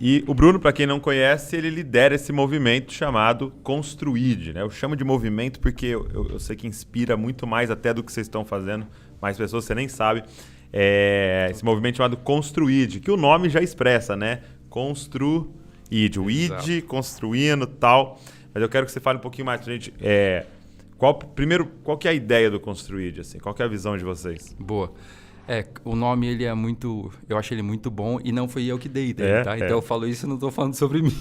E o Bruno, para quem não conhece, ele lidera esse movimento chamado Construide, né? Eu chamo de movimento porque eu sei que inspira muito mais até do que vocês estão fazendo, mais pessoas você nem sabe. Esse movimento chamado Construide, que o nome já expressa, né? Construide, o id, construindo e tal. Mas eu quero que você fale um pouquinho mais pra gente. Primeiro, qual que é a ideia do Construide? Assim? Qual que é a visão de vocês? Boa. O nome ele é muito... Eu acho ele muito bom e não fui eu que dei dele, tá? Então eu falo isso e não estou falando sobre mim.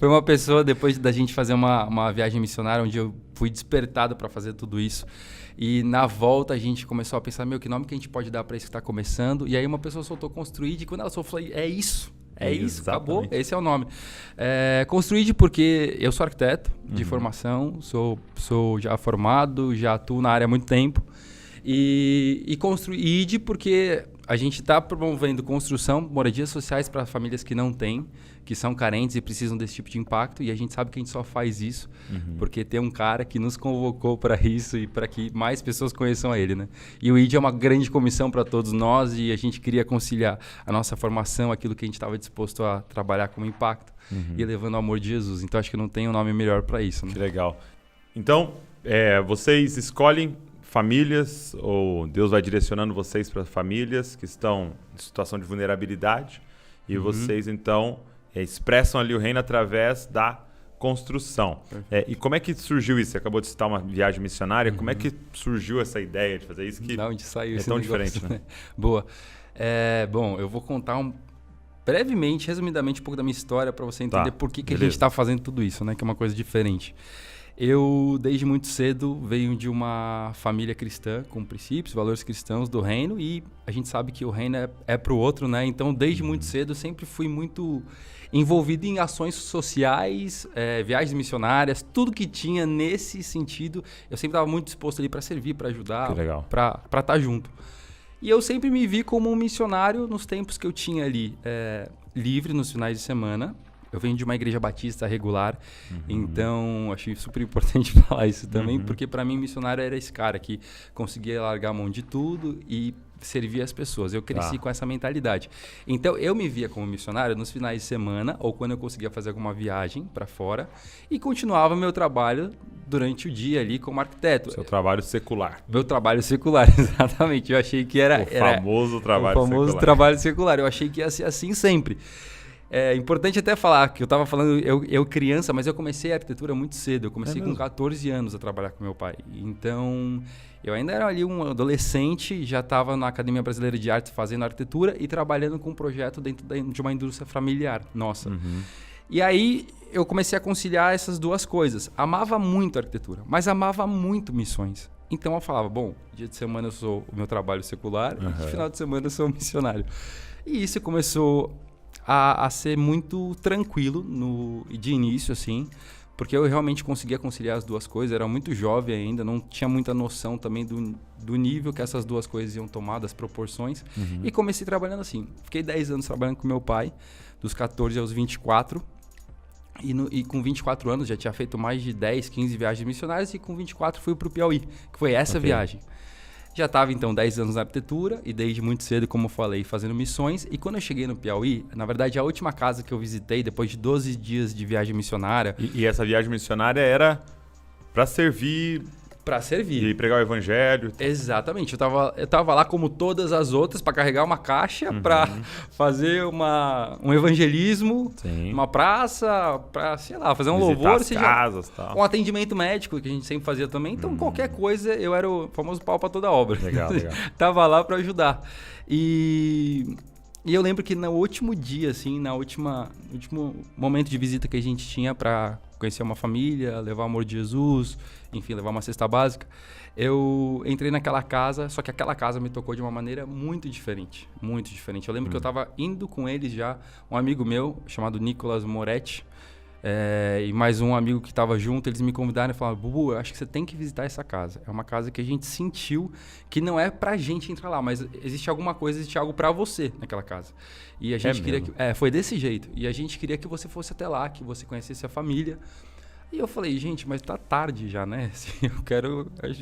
Foi uma pessoa, depois da gente fazer uma viagem missionária, onde eu fui despertado para fazer tudo isso. E na volta a gente começou a pensar, que nome que a gente pode dar para isso que está começando? E aí uma pessoa soltou Construide e quando ela soltou, eu falei, é isso, acabou, esse é o nome. Construide porque eu sou arquiteto de formação, sou já formado, já atuo na área há muito tempo. E Construide porque a gente está promovendo construção, moradias sociais para famílias que não têm, que são carentes e precisam desse tipo de impacto. E a gente sabe que a gente só faz isso porque tem um cara que nos convocou para isso e para que mais pessoas conheçam a ele, né? E o ID é uma grande comissão para todos nós e a gente queria conciliar a nossa formação, aquilo que a gente estava disposto a trabalhar como impacto e levando o amor de Jesus. Então acho que não tem um nome melhor para isso, né? Que legal. Então, vocês escolhem famílias, ou Deus vai direcionando vocês para famílias que estão em situação de vulnerabilidade e vocês, então, expressam ali o reino através da construção. E como é que surgiu isso? Você acabou de citar uma viagem missionária. Como é que surgiu essa ideia de fazer isso? De onde saiu esse tão negócio, diferente, né? Boa. Bom, eu vou contar brevemente, resumidamente, um pouco da minha história para você entender por que a gente está fazendo tudo isso, né? Que é uma coisa diferente. Eu, desde muito cedo, venho de uma família cristã com princípios, valores cristãos do reino e a gente sabe que o reino é para o outro, né? Então, desde muito cedo, eu sempre fui muito envolvido em ações sociais, viagens missionárias, tudo que tinha nesse sentido. Eu sempre estava muito disposto ali para servir, para ajudar, para estar junto. E eu sempre me vi como um missionário nos tempos que eu tinha ali, livre nos finais de semana. Eu venho de uma igreja batista regular, então achei super importante falar isso também, porque para mim missionário era esse cara que conseguia largar a mão de tudo e servir as pessoas. Eu cresci com essa mentalidade. Então eu me via como missionário nos finais de semana ou quando eu conseguia fazer alguma viagem para fora e continuava meu trabalho durante o dia ali como arquiteto. Seu trabalho secular. Meu trabalho secular, exatamente. Eu achei que era... O famoso trabalho secular. O famoso trabalho secular. Eu achei que ia ser assim sempre. É importante até falar que eu estava falando, eu criança, mas eu comecei a arquitetura muito cedo. Eu comecei com 14 anos a trabalhar com meu pai. Então, eu ainda era ali um adolescente, já estava na Academia Brasileira de Artes fazendo arquitetura e trabalhando com um projeto dentro de uma indústria familiar nossa. E aí, eu comecei a conciliar essas duas coisas. Amava muito a arquitetura, mas amava muito missões. Então, eu falava, bom, dia de semana eu sou o meu trabalho secular e final de semana eu sou missionário. E isso começou a ser muito tranquilo de início, assim, porque eu realmente conseguia conciliar as duas coisas, era muito jovem ainda, não tinha muita noção também do nível que essas duas coisas iam tomar, das proporções, e comecei trabalhando assim. Fiquei 10 anos trabalhando com meu pai, dos 14 aos 24, e com 24 anos já tinha feito mais de 10, 15 viagens missionárias, e com 24 fui para o Piauí, que foi essa viagem. Já estava, então, 10 anos na arquitetura e desde muito cedo, como eu falei, fazendo missões. E quando eu cheguei no Piauí, na verdade, a última casa que eu visitei, depois de 12 dias de viagem missionária... E essa viagem missionária era para servir... Para servir. E pregar o evangelho. Exatamente. Eu tava lá como todas as outras para carregar uma caixa, para fazer um evangelismo, uma praça, para, sei lá, fazer um visitar louvor. As casas, tal. Um atendimento médico, que a gente sempre fazia também. Então, qualquer coisa, eu era o famoso pau para toda obra. Legal. Tava lá para ajudar. E eu lembro que no último dia, assim, no último momento de visita que a gente tinha para conhecer uma família, levar o amor de Jesus, enfim, levar uma cesta básica, eu entrei naquela casa, só que aquela casa me tocou de uma maneira muito diferente, muito diferente. Eu lembro que eu estava indo com eles já, um amigo meu chamado Nicolas Moretti, e mais um amigo que estava junto, eles me convidaram e falaram, Bubu, eu acho que você tem que visitar essa casa. É uma casa que a gente sentiu que não é pra gente entrar lá, mas existe alguma coisa, existe algo pra você naquela casa. E a gente queria que... foi desse jeito. E a gente queria que você fosse até lá, que você conhecesse a família. E eu falei, gente, mas tá tarde já, né? Assim,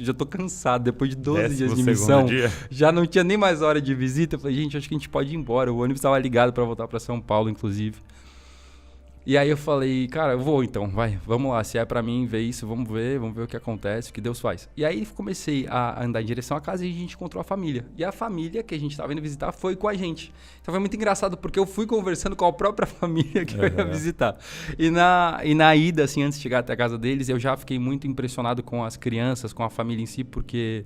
já tô cansado, depois de 12 dias de missão, já não tinha nem mais hora de visita. Eu falei, gente, acho que a gente pode ir embora. O ônibus estava ligado para voltar para São Paulo, inclusive. E aí eu falei, cara, eu vou então, vamos lá, se é pra mim ver isso, vamos ver o que acontece, o que Deus faz. E aí comecei a andar em direção à casa e a gente encontrou a família. E a família que a gente tava indo visitar foi com a gente. Então foi muito engraçado porque eu fui conversando com a própria família que eu ia visitar. E na ida, assim, antes de chegar até a casa deles, eu já fiquei muito impressionado com as crianças, com a família em si, porque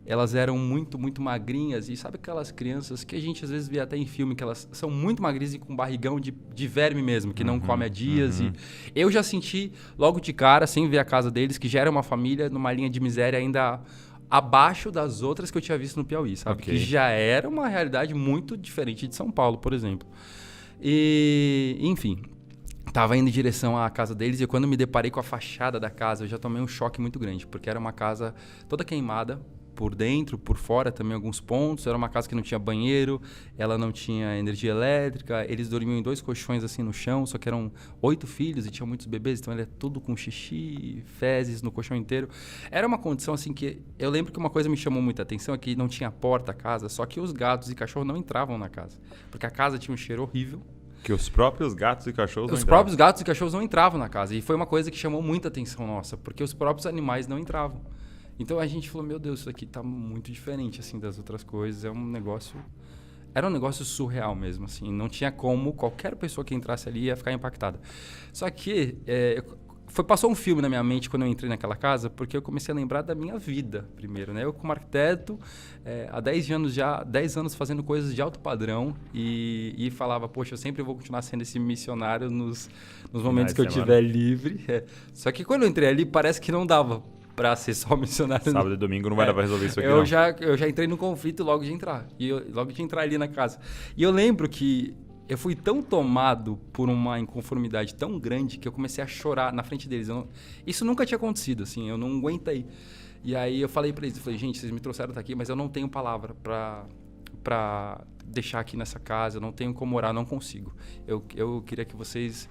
elas eram muito, muito magrinhas. E sabe aquelas crianças que a gente às vezes vê até em filme, que elas são muito magrinhas e com barrigão de verme mesmo, que não come há dias. E eu já senti logo de cara, sem ver a casa deles, que já era uma família numa linha de miséria ainda abaixo das outras que eu tinha visto no Piauí, sabe? Que já era uma realidade muito diferente de São Paulo, por exemplo. E, enfim, tava indo em direção à casa deles e quando me deparei com a fachada da casa, eu já tomei um choque muito grande, porque era uma casa toda queimada, por dentro, por fora também alguns pontos. Era uma casa que não tinha banheiro, ela não tinha energia elétrica, eles dormiam em 2 colchões assim no chão, só que eram 8 filhos e tinham muitos bebês, então era tudo com xixi, fezes no colchão inteiro. Era uma condição assim que... Eu lembro que uma coisa me chamou muita atenção é que não tinha porta a casa, só que os gatos e cachorros não entravam na casa, porque a casa tinha um cheiro horrível. Que os próprios gatos e cachorros não entravam. Os próprios gatos e cachorros não entravam na casa. E foi uma coisa que chamou muita atenção nossa, porque os próprios animais não entravam. Então a gente falou, meu Deus, isso aqui tá muito diferente assim das outras coisas. Era um negócio surreal mesmo, assim. Não tinha como qualquer pessoa que entrasse ali ia ficar impactada. Só que passou um filme na minha mente quando eu entrei naquela casa, porque eu comecei a lembrar da minha vida primeiro, né? Eu como arquiteto, há 10 anos fazendo coisas de alto padrão e falava, poxa, eu sempre vou continuar sendo esse missionário nos momentos que eu estiver livre. Só que quando eu entrei ali, parece que não dava para ser só missionário. Sábado e domingo não vai dar para resolver isso aqui, eu já entrei no conflito logo de entrar. Logo de entrar ali na casa. E eu lembro que eu fui tão tomado por uma inconformidade tão grande que eu comecei a chorar na frente deles. Isso nunca tinha acontecido, assim. Eu não aguentei. E aí eu falei para eles, gente, vocês me trouxeram até aqui, mas eu não tenho palavra para deixar aqui nessa casa, eu não tenho como orar, não consigo. Eu queria que vocês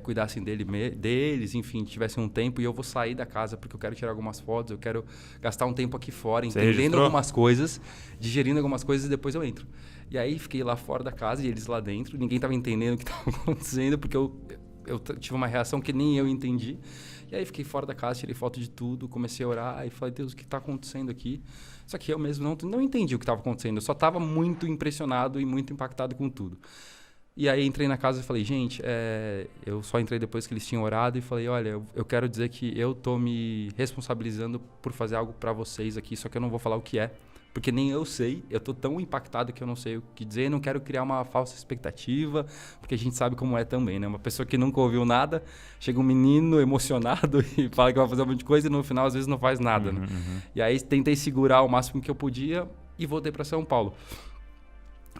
cuidassem deles, enfim, tivessem um tempo e eu vou sair da casa porque eu quero tirar algumas fotos, eu quero gastar um tempo aqui fora, entendendo algumas coisas, digerindo algumas coisas e depois eu entro. E aí fiquei lá fora da casa e eles lá dentro, ninguém estava entendendo o que estava acontecendo porque eu tive uma reação que nem eu entendi. E aí fiquei fora da casa, tirei foto de tudo, comecei a orar e falei, Deus, o que está acontecendo aqui? Só que eu mesmo não entendi o que estava acontecendo, eu só estava muito impressionado e muito impactado com tudo. E aí entrei na casa e falei, gente, eu só entrei depois que eles tinham orado e falei, olha, eu quero dizer que eu tô me responsabilizando por fazer algo para vocês aqui, só que eu não vou falar o que é. Porque nem eu sei, eu tô tão impactado que eu não sei o que dizer, não quero criar uma falsa expectativa, porque a gente sabe como é também, né? Uma pessoa que nunca ouviu nada, chega um menino emocionado e fala que vai fazer um monte de coisa e no final às vezes não faz nada, né? E aí tentei segurar o máximo que eu podia e voltei para São Paulo.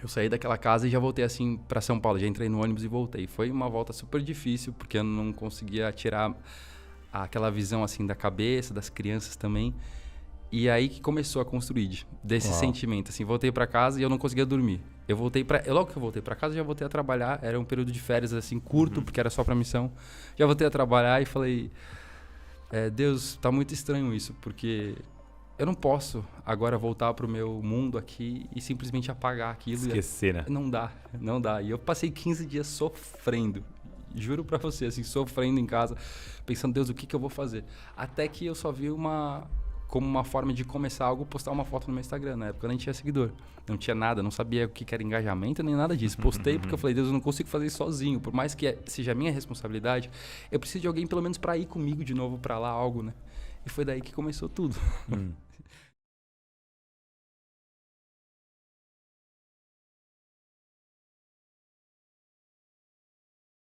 Eu saí daquela casa e já voltei assim para São Paulo, já entrei no ônibus e voltei. Foi uma volta super difícil, porque eu não conseguia tirar aquela visão assim da cabeça, das crianças também. E aí que começou a construir desse sentimento, assim, voltei para casa e eu não conseguia dormir. Logo que eu voltei para casa, já voltei a trabalhar, era um período de férias assim curto, porque era só para missão. Já voltei a trabalhar e falei, Deus, tá muito estranho isso, porque eu não posso agora voltar pro meu mundo aqui e simplesmente apagar aquilo. Esquecer, né? Não dá. E eu passei 15 dias sofrendo. Juro pra você, assim, sofrendo em casa, pensando, Deus, o que eu vou fazer? Até que eu só vi como uma forma de começar algo, postar uma foto no meu Instagram. Na época eu nem tinha seguidor, não tinha nada, não sabia o que era engajamento, nem nada disso. Postei porque eu falei, Deus, eu não consigo fazer isso sozinho. Por mais que seja a minha responsabilidade, eu preciso de alguém pelo menos para ir comigo de novo para lá, algo, né? E foi daí que começou tudo.